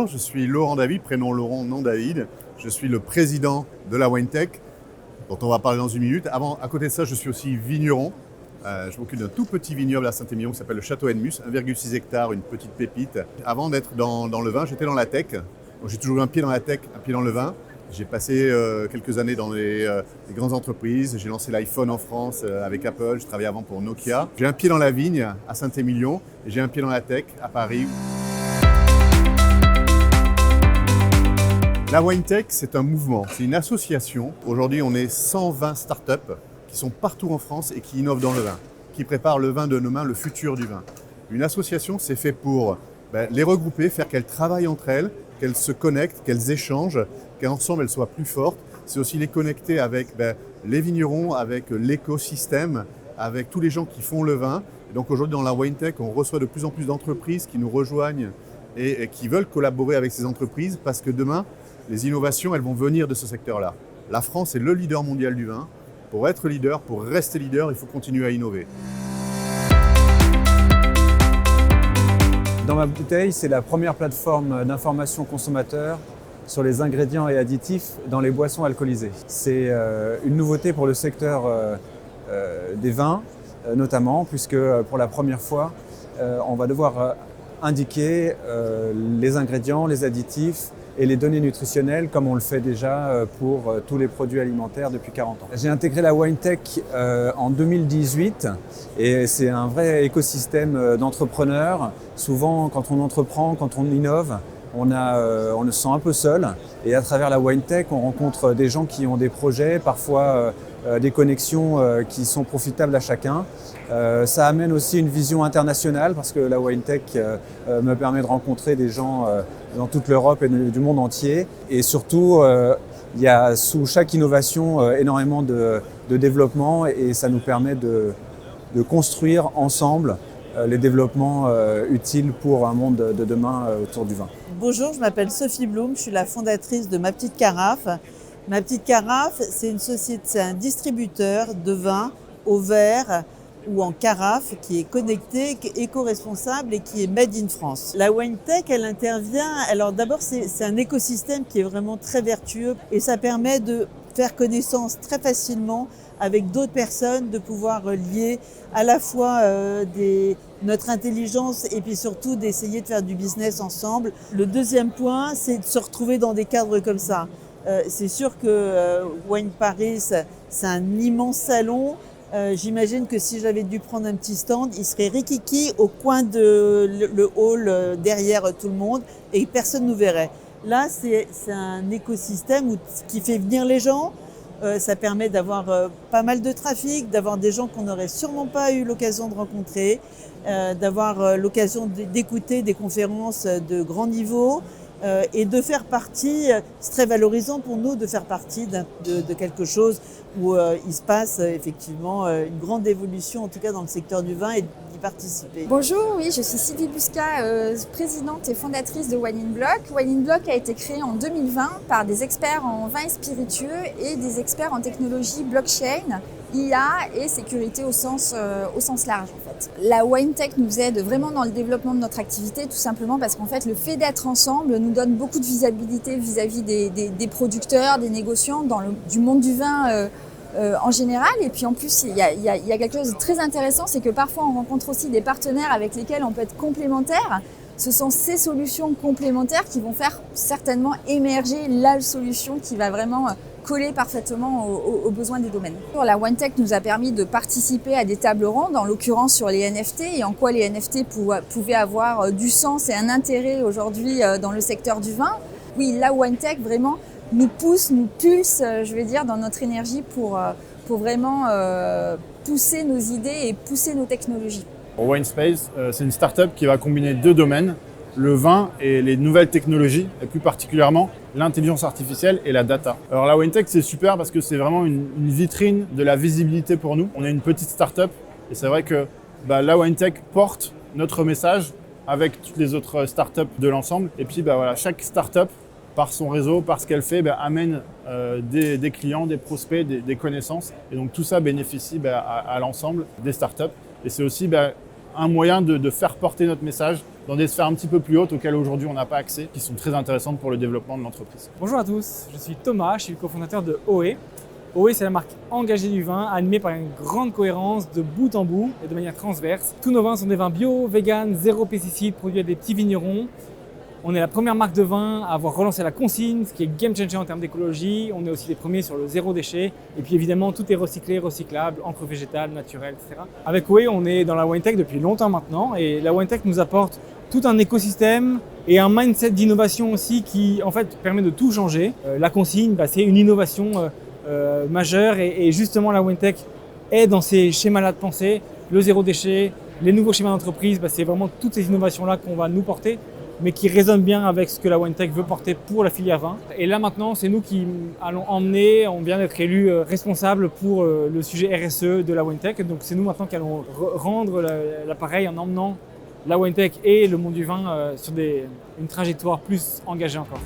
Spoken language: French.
Bonjour, je suis Laurent David, prénom Laurent, nom David. Je suis le président de la WineTech, dont on va parler dans une minute. À côté de ça, je suis aussi vigneron. Je m'occupe d'un tout petit vignoble à Saint-Émilion qui s'appelle le Château Enmus, 1,6 hectares, une petite pépite. Avant d'être dans le vin, j'étais dans la tech. Donc, j'ai toujours eu un pied dans la tech, un pied dans le vin. J'ai passé quelques années dans les grandes entreprises. J'ai lancé l'iPhone en France avec Apple. Je travaillais avant pour Nokia. J'ai un pied dans la vigne à Saint-Émilion et j'ai un pied dans la tech à Paris. La WineTech, c'est un mouvement, c'est une association. Aujourd'hui, on est 120 startups qui sont partout en France et qui innovent dans le vin, qui préparent le vin de demain, le futur du vin. Une association, c'est fait pour les regrouper, faire qu'elles travaillent entre elles, qu'elles se connectent, qu'elles échangent, qu'ensemble elles soient plus fortes. C'est aussi les connecter avec les vignerons, avec l'écosystème, avec tous les gens qui font le vin. Et donc aujourd'hui, dans la WineTech, on reçoit de plus en plus d'entreprises qui nous rejoignent et qui veulent collaborer avec ces entreprises parce que demain, les innovations, elles vont venir de ce secteur-là. La France est le leader mondial du vin. Pour être leader, pour rester leader, il faut continuer à innover. Dans ma bouteille, c'est la première plateforme d'information consommateur sur les ingrédients et additifs dans les boissons alcoolisées. C'est une nouveauté pour le secteur des vins, notamment, puisque pour la première fois, on va devoir indiquer les ingrédients, les additifs, et les données nutritionnelles comme on le fait déjà pour tous les produits alimentaires depuis 40 ans. J'ai intégré la WineTech en 2018 et c'est un vrai écosystème d'entrepreneurs. Souvent quand on entreprend, quand on innove, on se sent un peu seul et à travers la WineTech, on rencontre des gens qui ont des projets, parfois des connexions qui sont profitables à chacun. Ça amène aussi une vision internationale parce que la WineTech me permet de rencontrer des gens dans toute l'Europe et du monde entier. Et surtout, il y a sous chaque innovation énormément de développement et ça nous permet de construire ensemble les développements utiles pour un monde de demain autour du vin. Bonjour, je m'appelle Sophie Blum, je suis la fondatrice de Ma Petite Carafe. Ma Petite Carafe, c'est une société, c'est un distributeur de vin au verre ou en carafe qui est connecté, qui est éco-responsable et qui est made in France. La WineTech, elle intervient, alors d'abord c'est un écosystème qui est vraiment très vertueux et ça permet de faire connaissance très facilement avec d'autres personnes, de pouvoir lier à la fois notre intelligence et puis surtout d'essayer de faire du business ensemble. Le deuxième point, c'est de se retrouver dans des cadres comme ça. C'est sûr que Wine Paris, c'est un immense salon. J'imagine que si j'avais dû prendre un petit stand, il serait rikiki au coin de le hall derrière tout le monde et personne ne nous verrait. Là, c'est un écosystème qui fait venir les gens. Ça permet d'avoir pas mal de trafic, d'avoir des gens qu'on n'aurait sûrement pas eu l'occasion de rencontrer, d'avoir l'occasion d'écouter des conférences de grand niveau et de faire partie, c'est très valorisant pour nous de faire partie de quelque chose où il se passe effectivement une grande évolution, en tout cas dans le secteur du vin, et d'y participer. Bonjour, oui, je suis Sylvie Busca, présidente et fondatrice de Wine in Block. Wine in Block a été créé en 2020 par des experts en vin et spiritueux et des experts en technologie blockchain, IA et sécurité au sens large en fait. La WineTech nous aide vraiment dans le développement de notre activité, tout simplement parce qu'en fait le fait d'être ensemble nous donne beaucoup de visibilité vis-à-vis des producteurs, des négociants, du monde du vin en général. Et puis en plus il y a quelque chose de très intéressant, c'est que parfois on rencontre aussi des partenaires avec lesquels on peut être complémentaires. Ce sont ces solutions complémentaires qui vont faire certainement émerger la solution qui va vraiment coller parfaitement aux besoins des domaines. La WineTech nous a permis de participer à des tables rondes, en l'occurrence sur les NFT et en quoi les NFT pouvaient avoir du sens et un intérêt aujourd'hui dans le secteur du vin. Oui, la WineTech vraiment nous pousse, nous pulse, je vais dire, dans notre énergie pour vraiment pousser nos idées et pousser nos technologies. WineSpace, c'est une start-up qui va combiner deux domaines, le vin et les nouvelles technologies, et plus particulièrement l'intelligence artificielle et la data. Alors la WineTech, c'est super parce que c'est vraiment une vitrine de la visibilité pour nous. On est une petite start-up et c'est vrai que la WineTech porte notre message avec toutes les autres start-up de l'ensemble. Et puis voilà, chaque start-up, par son réseau, par ce qu'elle fait, amène des clients, des prospects, des connaissances. Et donc tout ça bénéficie à l'ensemble des start-up. Et c'est aussi un moyen de faire porter notre message dans des sphères un petit peu plus hautes auxquelles aujourd'hui on n'a pas accès, qui sont très intéressantes pour le développement de l'entreprise. Bonjour à tous, je suis Thomas, je suis le cofondateur de OE. OE, c'est la marque engagée du vin, animée par une grande cohérence de bout en bout et de manière transverse. Tous nos vins sont des vins bio, vegan, zéro pesticides, produits à des petits vignerons. On est la première marque de vin à avoir relancé la consigne, ce qui est game changer en termes d'écologie. On est aussi les premiers sur le zéro déchet. Et puis évidemment, tout est recyclé, recyclable, encre végétale, naturelle, etc. Avec OE, on est dans la wine tech depuis longtemps maintenant. Et la wine tech nous apporte tout un écosystème et un mindset d'innovation aussi qui en fait permet de tout changer. La consigne, c'est une innovation majeure et justement la wine tech est dans ces schémas-là de pensée. Le zéro déchet, les nouveaux schémas d'entreprise, c'est vraiment toutes ces innovations-là qu'on va nous porter, mais qui résonnent bien avec ce que la wine tech veut porter pour la filière vin. Et là maintenant, c'est nous qui allons emmener, on vient d'être élus responsables pour le sujet RSE de la wine tech. Donc c'est nous maintenant qui allons rendre l'appareil en emmenant la wine tech et le monde du vin sur une trajectoire plus engagée encore.